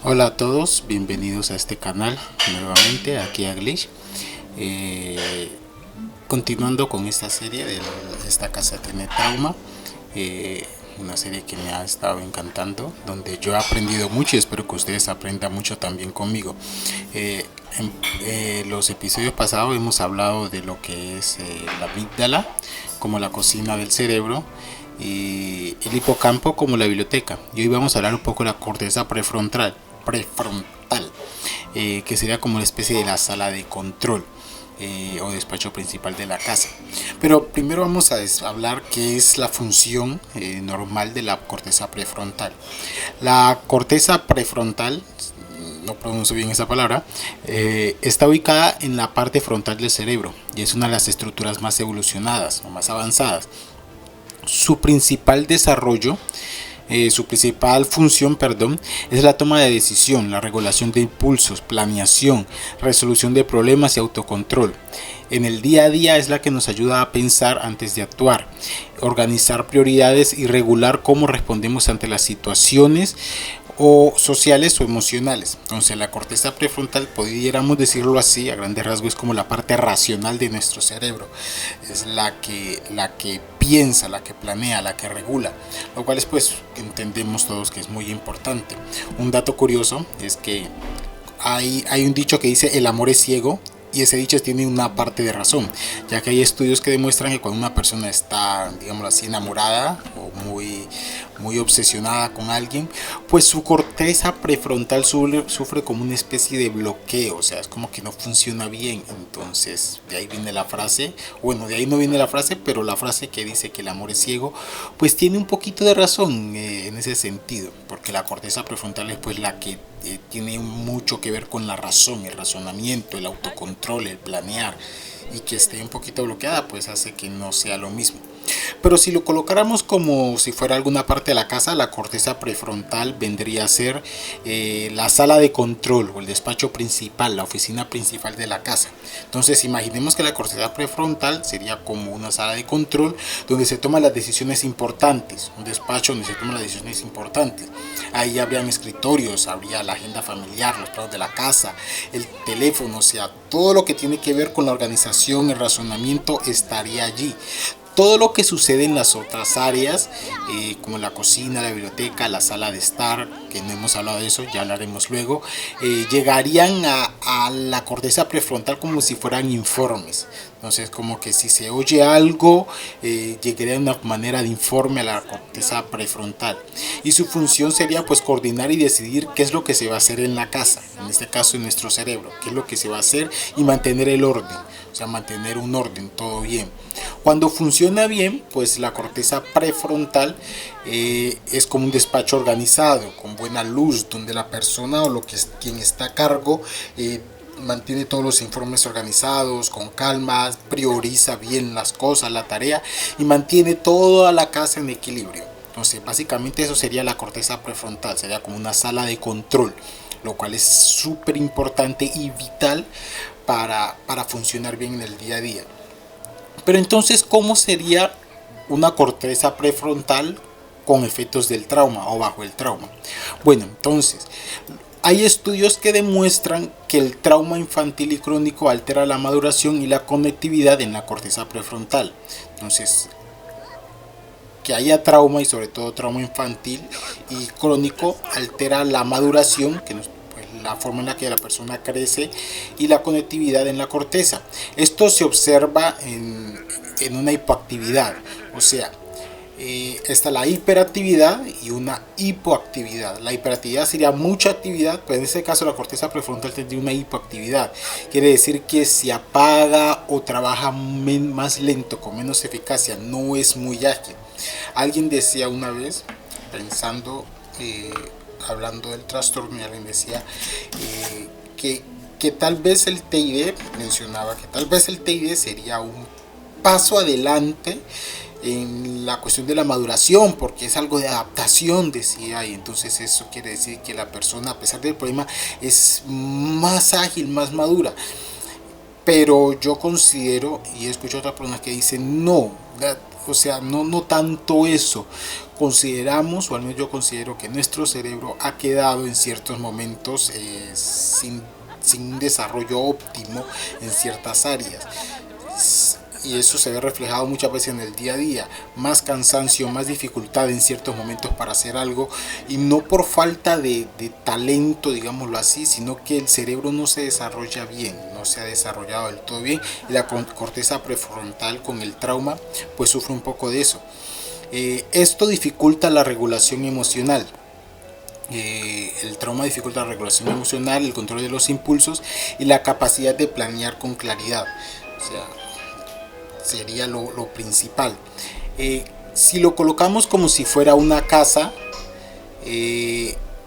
Hola a todos, bienvenidos a este canal nuevamente, aquí a Glitch. Eh, Continuando con esta serie de Esta casa tiene trauma, una serie que me ha estado encantando, donde yo he aprendido mucho y espero que ustedes aprendan mucho también conmigo. En los episodios pasados hemos hablado de lo que es la amígdala como la cocina del cerebro y el hipocampo como la biblioteca. Y hoy vamos a hablar un poco de la corteza prefrontal, que sería como una especie de la sala de control o despacho principal de la casa. Pero primero vamos a hablar qué es la función normal de la corteza prefrontal. La corteza prefrontal, no pronuncio bien esa palabra, está ubicada en la parte frontal del cerebro y es una de las estructuras más evolucionadas o más avanzadas. Su principal desarrollo su principal función, es la toma de decisión, la regulación de impulsos, planeación, resolución de problemas y autocontrol. En el día a día es la que nos ayuda a pensar antes de actuar, organizar prioridades y regular cómo respondemos ante las situaciones o sociales o emocionales. Entonces la corteza prefrontal, pudiéramos decirlo así, a grandes rasgos, es como la parte racional de nuestro cerebro. Es la que piensa, la que planea, la que regula, lo cual es, pues, entendemos todos que es muy importante. Un dato curioso es que hay un dicho que dice el amor es ciego, y ese dicho tiene una parte de razón, ya que hay estudios que demuestran que cuando una persona está, digamos así, enamorada o muy obsesionada con alguien, pues su corteza prefrontal sufre como una especie de bloqueo, o sea, es como que no funciona bien. Entonces, de ahí viene la frase, bueno, de ahí no viene la frase, pero la frase que dice que el amor es ciego, pues tiene un poquito de razón en ese sentido, porque la corteza prefrontal es pues la que tiene mucho que ver con la razón, el razonamiento, el autocontrol, el planear, y que esté un poquito bloqueada pues hace que no sea lo mismo. Pero si lo colocáramos como si fuera alguna parte de la casa, la corteza prefrontal vendría a ser la sala de control o el despacho principal, la oficina principal de la casa. Entonces imaginemos que la corteza prefrontal sería como una sala de control donde se toman las decisiones importantes, un despacho donde se toman las decisiones importantes. Ahí habrían escritorios, habría la agenda familiar, los planos de la casa, el teléfono, o sea, todo lo que tiene que ver con la organización, el razonamiento estaría allí. Todo lo que sucede en las otras áreas, como la cocina, la biblioteca, la sala de estar, que no hemos hablado de eso, ya hablaremos luego, llegarían a la corteza prefrontal como si fueran informes. Entonces, como que si se oye algo, llegaría de una manera de informe a la corteza prefrontal. Y su función sería pues coordinar y decidir qué es lo que se va a hacer en la casa, en este caso en nuestro cerebro, qué es lo que se va a hacer y mantener el orden, o sea, mantener un orden, todo bien. Cuando funciona bien, pues la corteza prefrontal es como un despacho organizado, con buena luz, donde la persona o quien está a cargo mantiene todos los informes organizados, con calma, prioriza bien las cosas, la tarea, y mantiene toda la casa en equilibrio. Entonces, básicamente eso sería la corteza prefrontal, sería como una sala de control, lo cual es súper importante y vital para funcionar bien en el día a día. Pero entonces, ¿cómo sería una corteza prefrontal con efectos del trauma o bajo el trauma? Bueno, entonces, hay estudios que demuestran que el trauma infantil y crónico altera la maduración y la conectividad en la corteza prefrontal. Entonces, que haya trauma, y sobre todo trauma infantil y crónico, altera la maduración, pues, la forma en la que la persona crece, y la conectividad en la corteza. Esto se observa en una hipoactividad, o sea, está la hiperactividad y una hipoactividad. La hiperactividad sería mucha actividad, pero en este caso la corteza prefrontal tendría una hipoactividad. Quiere decir que se apaga o trabaja más lento, con menos eficacia, no es muy ágil. Alguien decía una vez, pensando, hablando del trastorno, y alguien decía que tal vez el TID, mencionaba que tal vez el TID sería un paso adelante en la cuestión de la maduración, porque es algo de adaptación, decía, y entonces eso quiere decir que la persona, a pesar del problema, es más ágil, más madura. Pero yo considero, y escucho a otras personas que dicen no, o sea, no tanto eso. Consideramos, o al menos yo considero, que nuestro cerebro ha quedado en ciertos momentos sin un desarrollo óptimo en ciertas áreas. Y eso se ve reflejado muchas veces en el día a día, más cansancio, más dificultad en ciertos momentos para hacer algo, y no por falta de talento, digámoslo así, sino que el cerebro no se desarrolla bien, no se ha desarrollado del todo bien, y la corteza prefrontal con el trauma pues sufre un poco de eso. Esto dificulta la regulación emocional. El trauma dificulta la regulación emocional, el control de los impulsos y la capacidad de planear con claridad. O sea, sería lo principal. Si lo colocamos como si fuera una casa,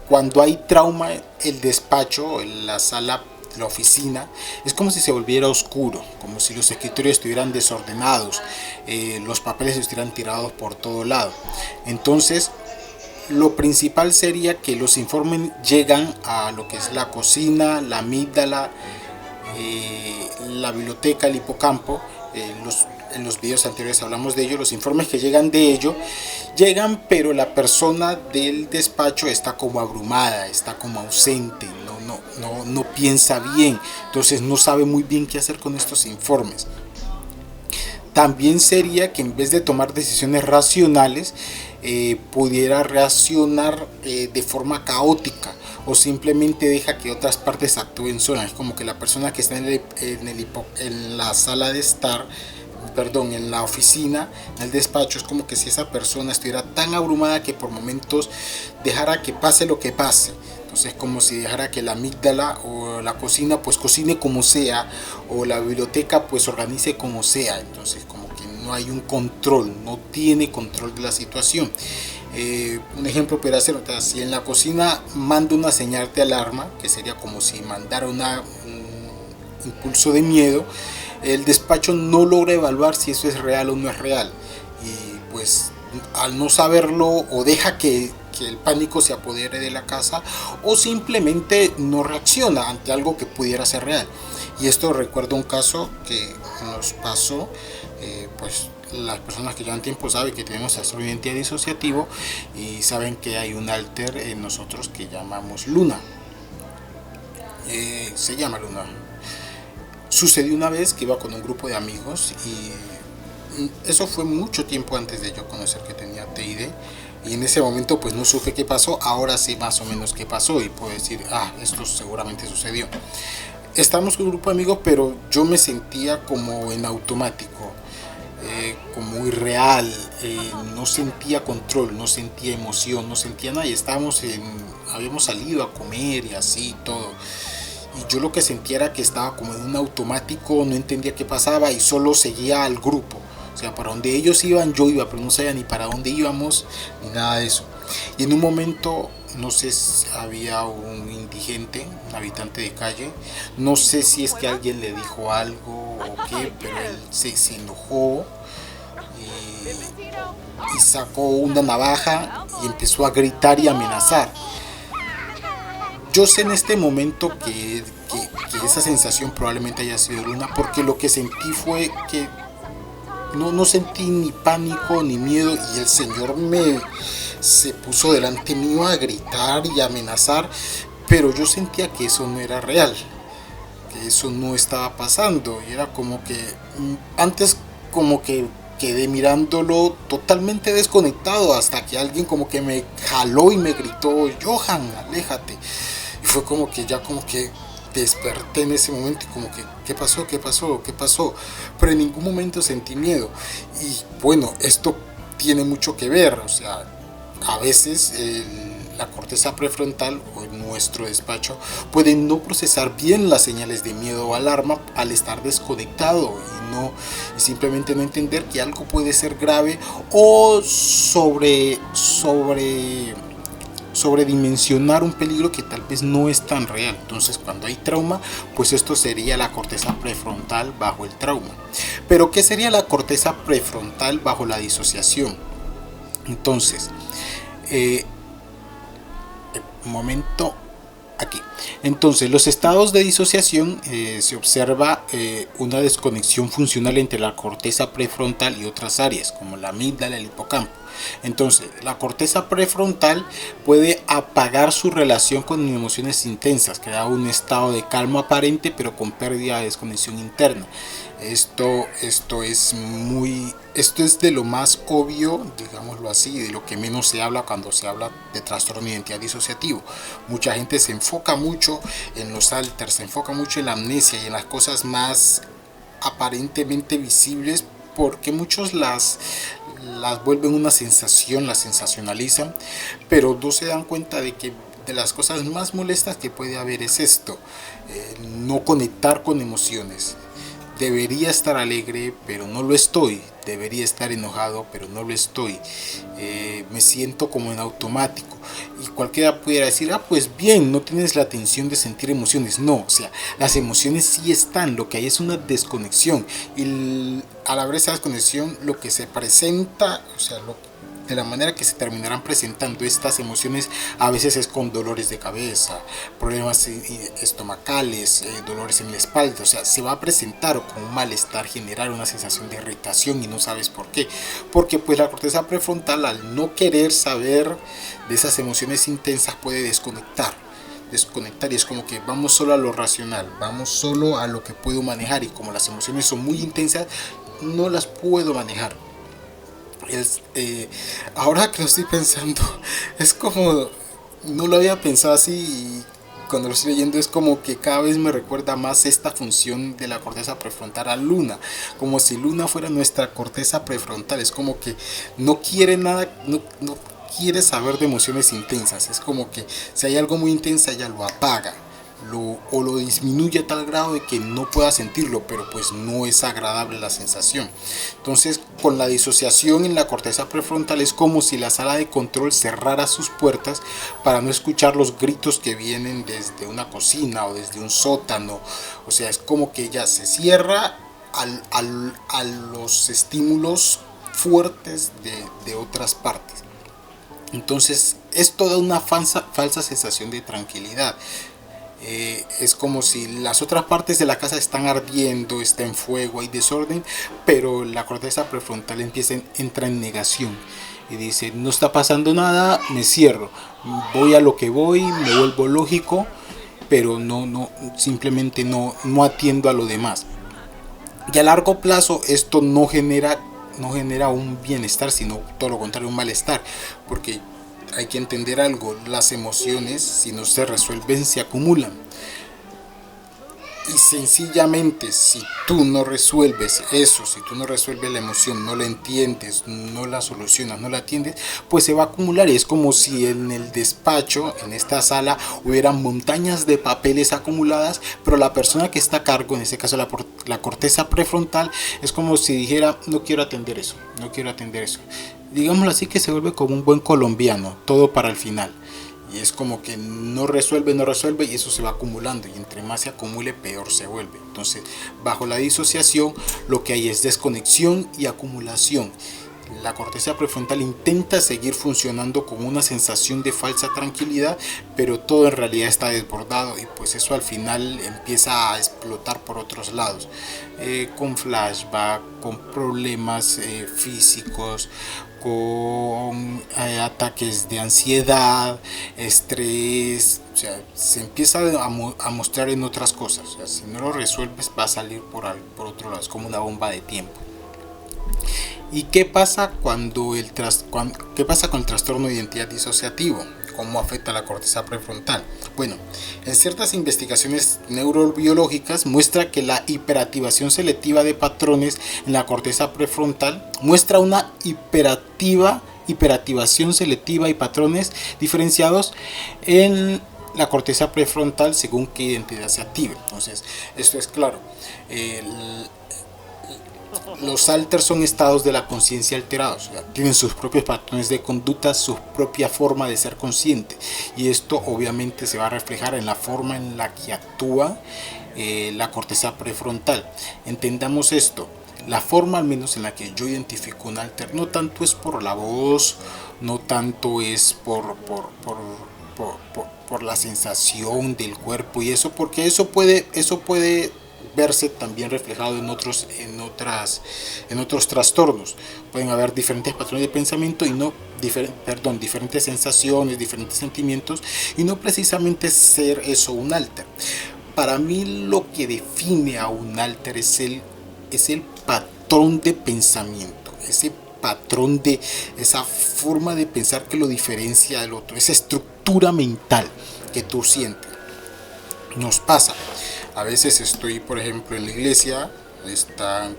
cuando hay trauma, el despacho, la sala, la oficina, es como si se volviera oscuro, como si los escritorios estuvieran desordenados, los papeles estuvieran tirados por todo lado. Entonces, lo principal sería que los informes llegan a lo que es la cocina, la amígdala, la biblioteca, el hipocampo. En los videos anteriores hablamos de ello. Los informes que llegan de ello llegan, pero la persona del despacho está como abrumada, está como ausente, no piensa bien, entonces no sabe muy bien qué hacer con estos informes. También sería que en vez de tomar decisiones racionales, pudiera reaccionar de forma caótica, o simplemente deja que otras partes actúen solas. Es como que la persona que está en la sala de estar, perdón, en la oficina, en el despacho, es como que si esa persona estuviera tan abrumada que por momentos dejara que pase lo que pase. Entonces, como si dejara que la amígdala o la cocina pues cocine como sea, o la biblioteca pues organice como sea. Entonces, como que no hay un control, no tiene control de la situación. Un ejemplo puede ser, si en la cocina manda una señal de alarma, que sería como si mandara un impulso de miedo, el despacho no logra evaluar si eso es real o no es real, y pues al no saberlo, o deja que el pánico se apodere de la casa, o simplemente no reacciona ante algo que pudiera ser real. Y esto recuerda un caso que nos pasó, pues las personas que llevan tiempo saben que tenemos trastorno de identidad disociativo, y saben que hay un alter en nosotros que llamamos Luna. Se llama Luna. Sucedió una vez que iba con un grupo de amigos, y eso fue mucho tiempo antes de yo conocer que tenía TID, y en ese momento pues no supe qué pasó. Ahora sé más o menos qué pasó y puedo decir, esto seguramente sucedió. Estábamos con un grupo de amigos, pero yo me sentía como en automático, como irreal, no sentía control, no sentía emoción, no sentía nada, y habíamos salido a comer y así todo. Y yo lo que sentía era que estaba como en un automático, no entendía qué pasaba y solo seguía al grupo. O sea, para donde ellos iban, yo iba, pero no sabía ni para dónde íbamos, ni nada de eso. Y en un momento, no sé si había un indigente, un habitante de calle, no sé si es que alguien le dijo algo o qué, pero él se enojó y sacó una navaja y empezó a gritar y amenazar. Yo sé en este momento que esa sensación probablemente haya sido Luna, porque lo que sentí fue que no sentí ni pánico ni miedo, y el señor se puso delante mío a gritar y a amenazar, pero yo sentía que eso no era real, que eso no estaba pasando, y era como que antes como que quedé mirándolo totalmente desconectado, hasta que alguien como que me jaló y me gritó: Johan, aléjate. Y fue como que ya como que desperté en ese momento, y como que ¿qué pasó? Pero en ningún momento sentí miedo. Y bueno, esto tiene mucho que ver, o sea, a veces la corteza prefrontal o nuestro despacho puede no procesar bien las señales de miedo o alarma al estar desconectado, y simplemente no entender que algo puede ser grave, o sobredimensionar un peligro que tal vez no es tan real. Entonces, cuando hay trauma, pues esto sería la corteza prefrontal bajo el trauma. Pero ¿qué sería la corteza prefrontal bajo la disociación? Entonces, aquí. Entonces, los estados de disociación se observa una desconexión funcional entre la corteza prefrontal y otras áreas, como la amígdala y el hipocampo. Entonces, la corteza prefrontal puede apagar su relación con emociones intensas, crear un estado de calma aparente, pero con pérdida de desconexión interna. Esto es de lo más obvio, digámoslo así, de lo que menos se habla cuando se habla de trastorno de identidad disociativo. Mucha gente se enfoca mucho en los alters, se enfoca mucho en la amnesia y en las cosas más aparentemente visibles, porque muchos las vuelven una sensación, las sensacionalizan, pero no se dan cuenta de que de las cosas más molestas que puede haber es esto, no conectar con emociones. Debería estar alegre, pero no lo estoy. Debería estar enojado, pero no lo estoy. Me siento como en automático. Y cualquiera pudiera decir, pues bien, no tienes la atención de sentir emociones. No, o sea, las emociones sí están. Lo que hay es una desconexión. Y al haber esa desconexión, lo que se presenta, o sea, de la manera que se terminarán presentando estas emociones a veces es con dolores de cabeza, problemas estomacales, dolores en la espalda, o sea, se va a presentar con un malestar, generar una sensación de irritación y no sabes por qué, porque pues la corteza prefrontal, al no querer saber de esas emociones intensas, puede desconectar, y es como que vamos solo a lo racional, vamos solo a lo que puedo manejar, y como las emociones son muy intensas, no las puedo manejar. Ahora que lo estoy pensando, es como, no lo había pensado así, y cuando lo estoy leyendo es como que cada vez me recuerda más esta función de la corteza prefrontal a Luna, como si Luna fuera nuestra corteza prefrontal. Es como que no quiere nada, no quiere saber de emociones intensas, es como que si hay algo muy intenso ella lo apaga, o lo disminuye a tal grado de que no pueda sentirlo, pero pues no es agradable la sensación. Entonces, con la disociación en la corteza prefrontal es como si la sala de control cerrara sus puertas para no escuchar los gritos que vienen desde una cocina o desde un sótano. O sea, es como que ella se cierra a los estímulos fuertes de otras partes. Entonces es toda una falsa sensación de tranquilidad. Es como si las otras partes de la casa están ardiendo, está en fuego, hay desorden, pero la corteza prefrontal entra en negación y dice, no está pasando nada, me cierro, voy a lo que voy, me vuelvo lógico, pero simplemente no atiendo a lo demás. Y a largo plazo esto no genera un bienestar, sino todo lo contrario, un malestar, porque hay que entender algo, las emociones, si no se resuelven, se acumulan. Y sencillamente, si tú no resuelves eso, si tú no resuelves la emoción, no la entiendes, no la solucionas, no la atiendes, pues se va a acumular. Y es como si en el despacho, en esta sala, hubieran montañas de papeles acumuladas, pero la persona que está a cargo, en este caso la corteza prefrontal, es como si dijera, no quiero atender eso, no quiero atender eso. Digámoslo así, que se vuelve como un buen colombiano, todo para el final. Y es como que no resuelve y eso se va acumulando, y entre más se acumule peor se vuelve. Entonces, bajo la disociación lo que hay es desconexión y acumulación. La corteza prefrontal intenta seguir funcionando con una sensación de falsa tranquilidad, pero todo en realidad está desbordado, y pues eso al final empieza a explotar por otros lados, con flashback, con problemas físicos, con ataques de ansiedad, estrés. O sea, se empieza a mostrar en otras cosas. O sea, si no lo resuelves va a salir por otro lado, es como una bomba de tiempo. ¿Y qué pasa qué pasa con el trastorno de identidad disociativo? ¿Cómo afecta a la corteza prefrontal? Bueno, en ciertas investigaciones neurobiológicas muestra que la hiperactivación selectiva de patrones en la corteza prefrontal muestra una hiperactivación selectiva y patrones diferenciados en la corteza prefrontal según qué identidad se active. Entonces, esto es claro. Los alters son estados de la conciencia alterados, o sea, tienen sus propios patrones de conducta, su propia forma de ser consciente, y esto obviamente se va a reflejar en la forma en la que actúa la corteza prefrontal. Entendamos esto, la forma al menos en la que yo identifico un alter no tanto es por la voz, no tanto es por la sensación del cuerpo y eso, porque eso puede verse también reflejado en otros trastornos. Pueden haber diferentes patrones de pensamiento y no diferentes sensaciones, diferentes sentimientos, y no precisamente ser eso un alter. Para mí lo que define a un alter es el patrón de pensamiento, ese patrón de esa forma de pensar que lo diferencia del otro, esa estructura mental que tú sientes. Nos pasa, a veces estoy, por ejemplo, en la iglesia, están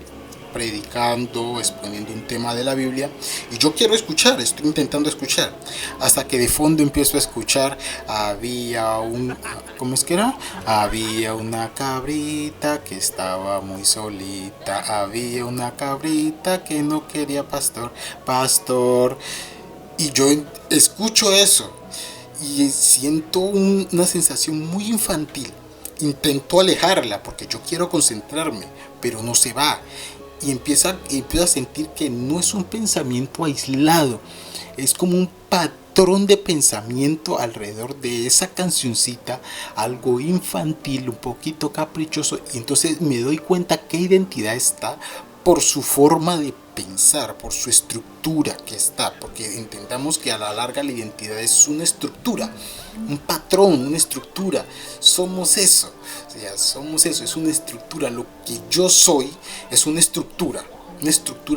predicando, exponiendo un tema de la Biblia, y yo quiero escuchar, estoy intentando escuchar, hasta que de fondo empiezo a escuchar, ¿cómo es que era? Había una cabrita que estaba muy solita, había una cabrita que no quería pastor, y yo escucho eso, y siento una sensación muy infantil. Intento alejarla porque yo quiero concentrarme, pero no se va. Y empiezo a sentir que no es un pensamiento aislado, es como un patrón de pensamiento alrededor de esa cancioncita, algo infantil, un poquito caprichoso, y entonces me doy cuenta qué identidad está por su forma de pensar, por su estructura que está, porque entendamos que a la larga la identidad es una estructura, un patrón, una estructura. Somos eso, o sea, somos eso, es una estructura. Lo que yo soy es una estructura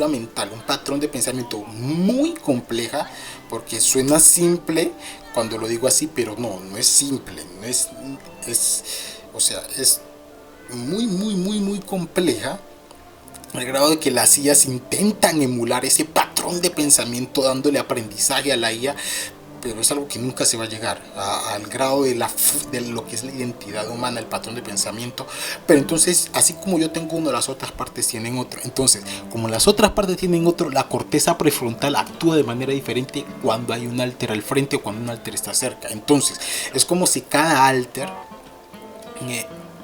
mental, un patrón de pensamiento muy compleja, porque suena simple cuando lo digo así, pero no es simple, no es, o sea, es muy compleja, al grado de que las IAs intentan emular ese patrón de pensamiento dándole aprendizaje a la IA, pero es algo que nunca se va a llegar al grado de lo que es la identidad humana, el patrón de pensamiento. Pero entonces, así como yo tengo uno, las otras partes tienen otro. Entonces, como las otras partes tienen otro, la corteza prefrontal actúa de manera diferente cuando hay un alter al frente o cuando un alter está cerca. Entonces, es como si cada alter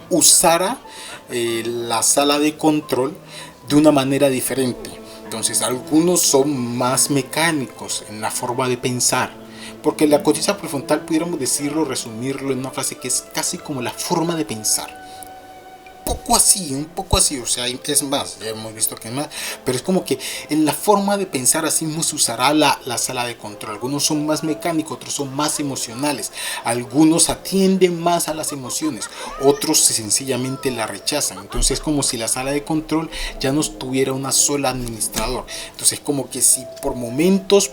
usara la sala de control de una manera diferente. Entonces, algunos son más mecánicos en la forma de pensar, porque la corteza prefrontal, pudiéramos decirlo, resumirlo en una frase que es casi como la forma de pensar. Un poco así, o sea, es más, ya hemos visto que es más, pero es como que en la forma de pensar así mismo se usará la sala de control. Algunos son más mecánicos, otros son más emocionales, algunos atienden más a las emociones, otros sencillamente la rechazan. Entonces es como si la sala de control ya no tuviera una sola administrador. Entonces como que si por momentos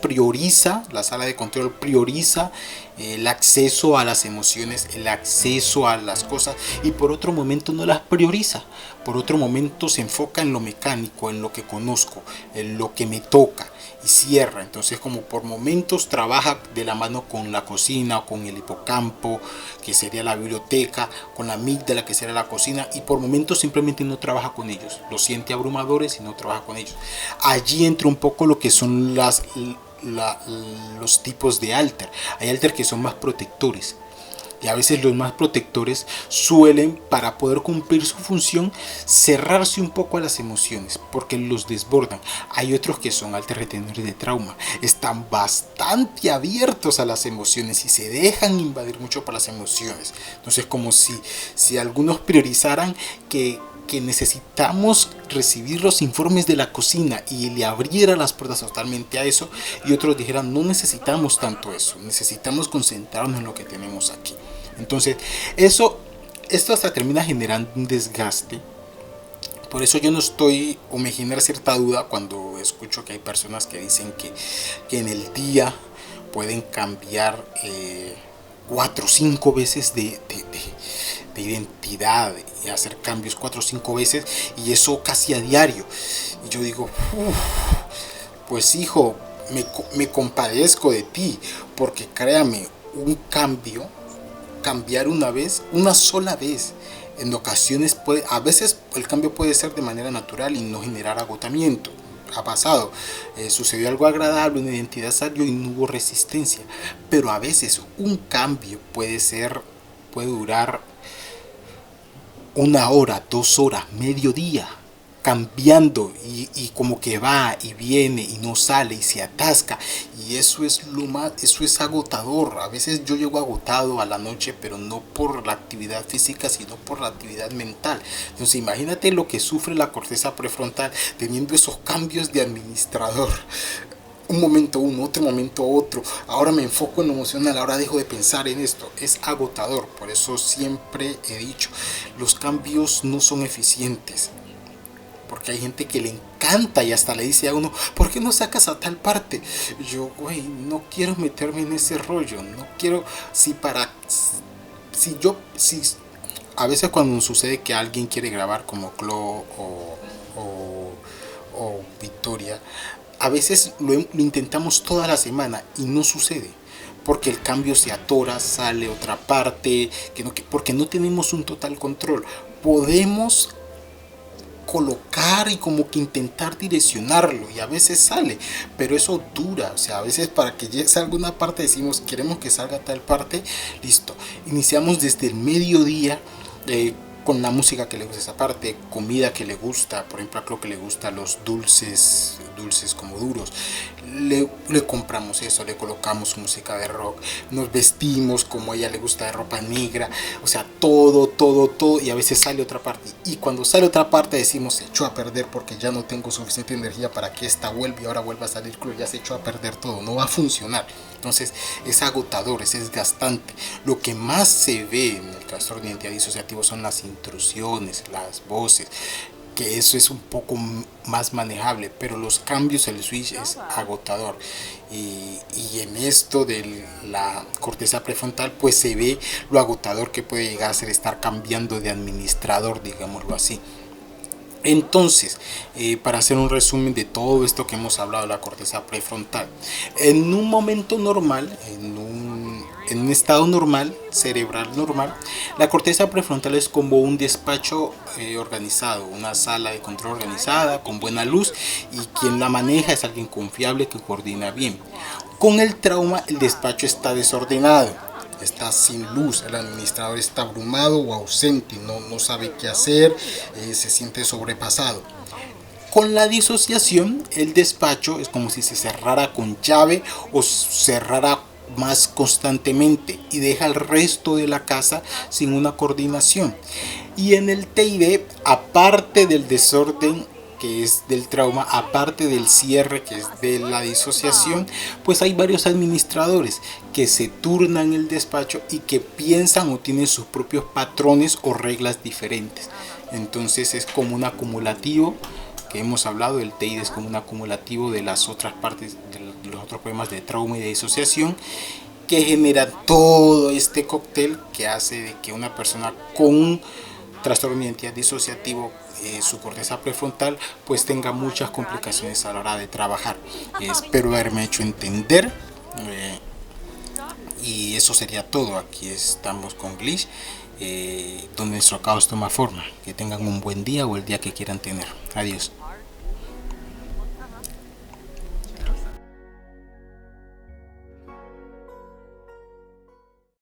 la sala de control prioriza el acceso a las emociones, el acceso a las cosas, y por otro momento no las prioriza. Por otro momento se enfoca en lo mecánico, en lo que conozco, en lo que me toca, y cierra. Entonces como por momentos trabaja de la mano con la cocina o con el hipocampo, que sería la biblioteca, con la amígdala, que sería la cocina, y por momentos simplemente no trabaja con ellos, los siente abrumadores y no trabaja con ellos. Allí entra un poco lo que son los tipos de alter. Hay alter que son más protectores, y a veces los más protectores suelen, para poder cumplir su función, cerrarse un poco a las emociones porque los desbordan. Hay otros que son alter retenedores de trauma, están bastante abiertos a las emociones y se dejan invadir mucho por las emociones. Entonces como si algunos priorizaran que necesitamos recibir los informes de la cocina y le abriera las puertas totalmente a eso, y otros dijeran no necesitamos tanto eso, necesitamos concentrarnos en lo que tenemos aquí. Entonces esto hasta termina generando un desgaste. Por eso yo no estoy, o me genera cierta duda cuando escucho que hay personas que dicen que en el día pueden cambiar 4 o 5 veces de identidad, y hacer cambios 4 o 5 veces, y eso casi a diario. Y yo digo, pues hijo, me compadezco de ti, porque créame, cambiar una sola vez, en ocasiones a veces el cambio puede ser de manera natural y no generar agotamiento. Ha pasado, sucedió algo agradable, una identidad salió y no hubo resistencia, pero a veces un cambio puede durar 1 hora, 2 horas, mediodía, cambiando y como que va y viene y no sale y se atasca, y eso es agotador. A veces yo llego agotado a la noche, pero no por la actividad física, sino por la actividad mental. Entonces imagínate lo que sufre la corteza prefrontal teniendo esos cambios de administrador. Un momento uno, otro momento otro, ahora me enfoco en lo emocional, ahora dejo de pensar en esto. Es agotador. Por eso siempre he dicho, los cambios no son eficientes, porque hay gente que le encanta y hasta le dice a uno, ¿por qué no sacas a tal parte? Yo, güey, no quiero meterme en ese rollo, no quiero, si a veces cuando sucede que alguien quiere grabar como Clo o Victoria, a veces lo intentamos toda la semana y no sucede, porque el cambio se atora, sale otra parte, porque no tenemos un total control. Podemos colocar y como que intentar direccionarlo y a veces sale, pero eso dura. O sea, a veces para que salga una parte decimos queremos que salga tal parte, listo, iniciamos desde el mediodía, con la música que le gusta esa parte, comida que le gusta. Por ejemplo, creo que le gustan los dulces como duros, le compramos eso, le colocamos música de rock, nos vestimos como a ella le gusta, de ropa negra. O sea, todo, y a veces sale otra parte, y cuando sale otra parte decimos se echó a perder porque ya no tengo suficiente energía para que esta vuelva, y ahora vuelva a salir crudo, ya se echó a perder todo, no va a funcionar. Entonces es agotador, es desgastante. Lo que más se ve en el trastorno de identidad disociativo son las intrusiones, las voces, que eso es un poco más manejable, pero los cambios, el switch es agotador. Y en esto de la corteza prefrontal pues se ve lo agotador que puede llegar a ser estar cambiando de administrador, digámoslo así. Entonces, para hacer un resumen de todo esto que hemos hablado de la corteza prefrontal, en un momento normal, en un estado normal, cerebral normal, la corteza prefrontal es como un despacho organizado, una sala de control organizada, con buena luz, y quien la maneja es alguien confiable que coordina bien. Con el trauma, el despacho está desordenado, está sin luz, el administrador está abrumado o ausente, no sabe qué hacer, se siente sobrepasado. Con la disociación, el despacho es como si se cerrara con llave o cerrara más constantemente y deja el resto de la casa sin una coordinación. Y en el TID, aparte del desorden que es del trauma, aparte del cierre que es de la disociación, pues hay varios administradores que se turnan el despacho y que piensan o tienen sus propios patrones o reglas diferentes. Entonces es como un acumulativo que hemos hablado. El TID es como un acumulativo de las otras partes, de los otros problemas de trauma y de disociación, que genera todo este cóctel que hace de que una persona con un trastorno de identidad disociativo, su corteza prefrontal, pues tenga muchas complicaciones a la hora de trabajar. Espero haberme hecho entender, y eso sería todo. Aquí estamos con Glitch, donde nuestro caos toma forma. Que tengan un buen día o el día que quieran tener. Adiós.